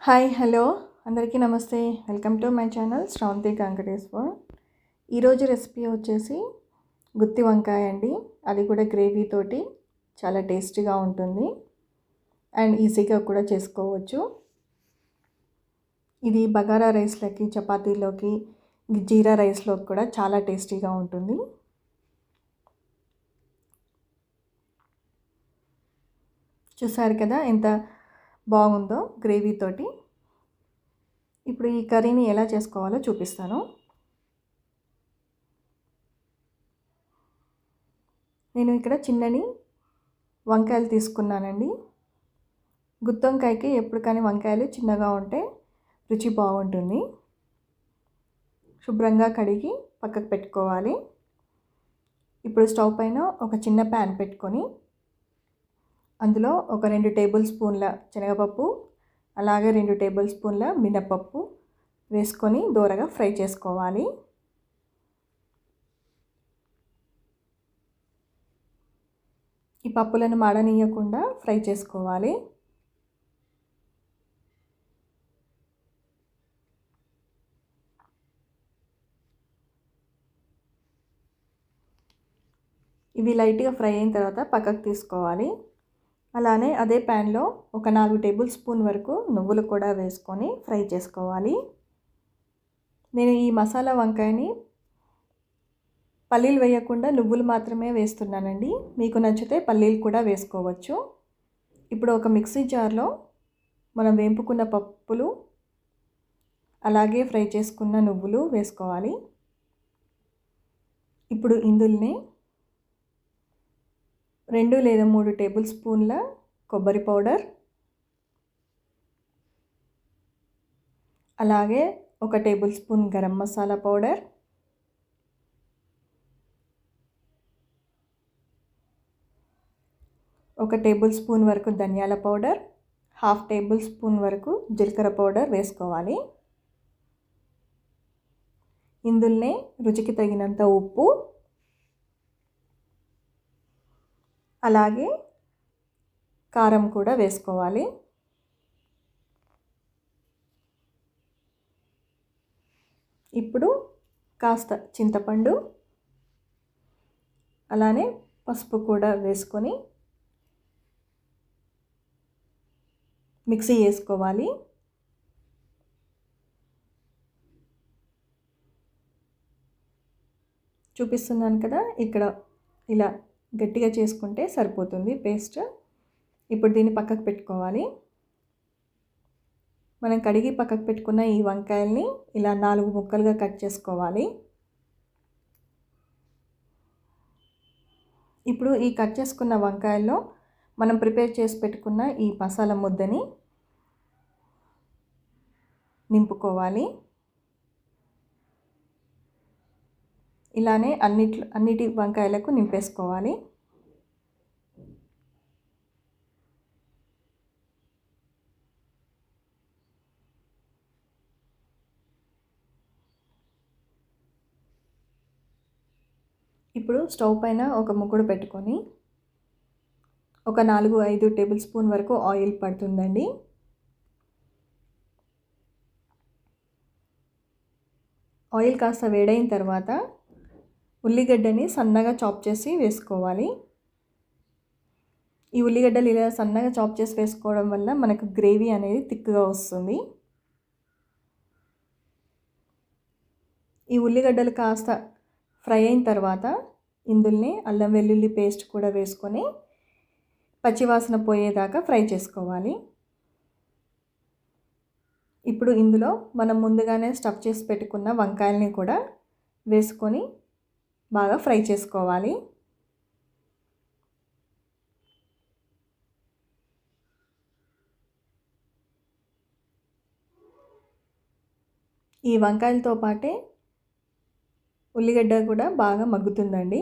Hi hello అందరికీ నమస్తే. Welcome to my channel Sravanthi Venkateshwar. ఈరోజు రెసిపీ వచ్చేసి గుత్తి వంకాయ అండి. అది కూడా గ్రేవీ తోటి చాలా టేస్టీగా ఉంటుంది అండ్ ఈజీగా కూడా చేసుకోవచ్చు. ఇది బగారా రైస్లోకి, చపాతీలోకి, జీరా రైస్లోకి కూడా చాలా టేస్టీగా ఉంటుంది. చూసారు కదా ఎంత బాగుందో గ్రేవీ తోటి. ఇప్పుడు ఈ కర్రీని ఎలా చేసుకోవాలో చూపిస్తాను. నేను ఇక్కడ చిన్నని వంకాయలు తీసుకున్నానండి. గుత్తి వంకాయకి ఎప్పుడు కానీ వంకాయలు చిన్నగా ఉంటే రుచి బాగుంటుంది. శుభ్రంగా కడిగి పక్కకు పెట్టుకోవాలి. ఇప్పుడు స్టవ్ పైన ఒక చిన్న ప్యాన్ పెట్టుకొని అందులో ఒక 2 టేబుల్ స్పూన్ల శనగపప్పు, అలాగే 2 టేబుల్ స్పూన్ల మినపప్పు వేసుకొని దోరగా ఫ్రై చేసుకోవాలి. ఈ పప్పులను మాడనీయకుండా ఫ్రై చేసుకోవాలి. ఇవి లైట్గా ఫ్రై అయిన తర్వాత పక్కకు తీసుకోవాలి. అలానే అదే ప్యాన్లో ఒక 4 టేబుల్ స్పూన్ వరకు నువ్వులు కూడా వేసుకొని ఫ్రై చేసుకోవాలి. నేను ఈ మసాలా వంకాయని పల్లీలు వేయకుండా నువ్వులు మాత్రమే వేస్తున్నానండి. మీకు నచ్చితే పల్లీలు కూడా వేసుకోవచ్చు. ఇప్పుడు ఒక మిక్సీ జార్లో మనం వేపుకున్న పప్పులు, అలాగే ఫ్రై చేసుకున్న నువ్వులు వేసుకోవాలి. ఇప్పుడు ఇందులోనే 2 లేదా 3 టేబుల్ స్పూన్ల కొబ్బరి పౌడర్, అలాగే 1 table spoon garam masala powder, ఒక టేబుల్ స్పూన్ వరకు ధనియాల పౌడర్, 1/2 టేబుల్ స్పూన్ వరకు జీలకర్ర పౌడర్ వేసుకోవాలి. ఇందులోనే రుచికి తగినంత ఉప్పు, అలాగే కారం కూడా వేసుకోవాలి. ఇప్పుడు కాస్త చింతపండు, అలానే పసుపు కూడా వేసుకొని మిక్సీ చేసుకోవాలి. చూపిస్తున్నాను కదా, ఇక్కడ ఇలా గట్టిగా చేసుకుంటే సరిపోతుంది పేస్ట్. ఇప్పుడు దీన్ని పక్కకు పెట్టుకోవాలి. మనం కడిగి పక్కకు పెట్టుకున్న ఈ వంకాయల్ని ఇలా 4 ముక్కలుగా కట్ చేసుకోవాలి. ఇప్పుడు ఈ కట్ చేసుకున్న వంకాయల్లో మనం ప్రిపేర్ చేసి పెట్టుకున్న ఈ మసాలా ముద్దని నింపుకోవాలి. ఇలానే అన్నిటి వంకాయలకు నింపేసుకోవాలి. ఇప్పుడు స్టవ్ పైన ఒక ముగ్గుడు పెట్టుకొని ఒక 4-5 టేబుల్ స్పూన్ వరకు ఆయిల్ పడుతుందండి. ఆయిల్ కాస్త వేడైన తర్వాత ఉల్లిగడ్డని సన్నగా చాప్ చేసి వేసుకోవాలి. ఈ ఉల్లిగడ్డలు ఇలా సన్నగా చాప్ చేసి వేసుకోవడం వల్ల మనకు గ్రేవీ అనేది థిక్గా వస్తుంది. ఈ ఉల్లిగడ్డలు కాస్త ఫ్రై అయిన తర్వాత ఇందులోనే అల్లం వెల్లుల్లి పేస్ట్ కూడా వేసుకొని పచ్చివాసన పోయేదాకా ఫ్రై చేసుకోవాలి. ఇప్పుడు ఇందులో మనం ముందుగానే స్టఫ్ చేసి పెట్టుకున్న వంకాయల్ని కూడా వేసుకొని బాగా ఫ్రై చేసుకోవాలి. ఈ వంకాయలతో పాటే ఉల్లిగడ్డ కూడా బాగా మగ్గుతుందండి.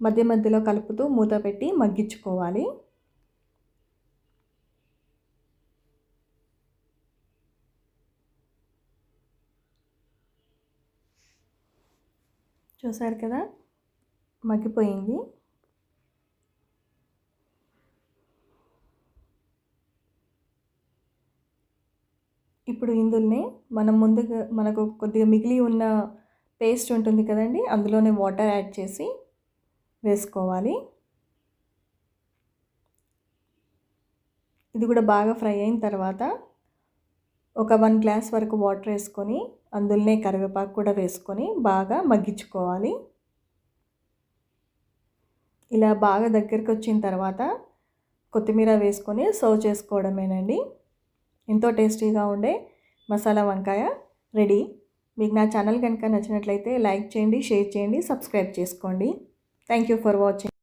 మధ్య మధ్యలో కలుపుతూ మూత పెట్టి మగ్గించుకోవాలి. చూసారు కదా, మగ్గిపోయింది. ఇప్పుడు ఇందులోనే మనం ముందుగా మనకు కొద్దిగా మిగిలి ఉన్న పేస్ట్ ఉంటుంది కదండి, అందులోనే వాటర్ యాడ్ చేసి వేసుకోవాలి. ఇది కూడా బాగా ఫ్రై అయిన తర్వాత ఒక 1 గ్లాస్ వరకు వాటర్ వేసుకొని అందులోనే కరివేపాకు కూడా వేసుకొని బాగా మగ్గించుకోవాలి. ఇలా బాగా దగ్గరికి వచ్చిన తర్వాత కొత్తిమీర వేసుకొని సర్వ్ చేసుకోవడమేనండి. ఎంతో టేస్టీగా ఉండే మసాలా వంకాయ రెడీ. మీకు నా ఛానల్ కనుక నచ్చినట్లయితే లైక్ చేయండి, షేర్ చేయండి, సబ్స్క్రైబ్ చేసుకోండి. Thank you for watching.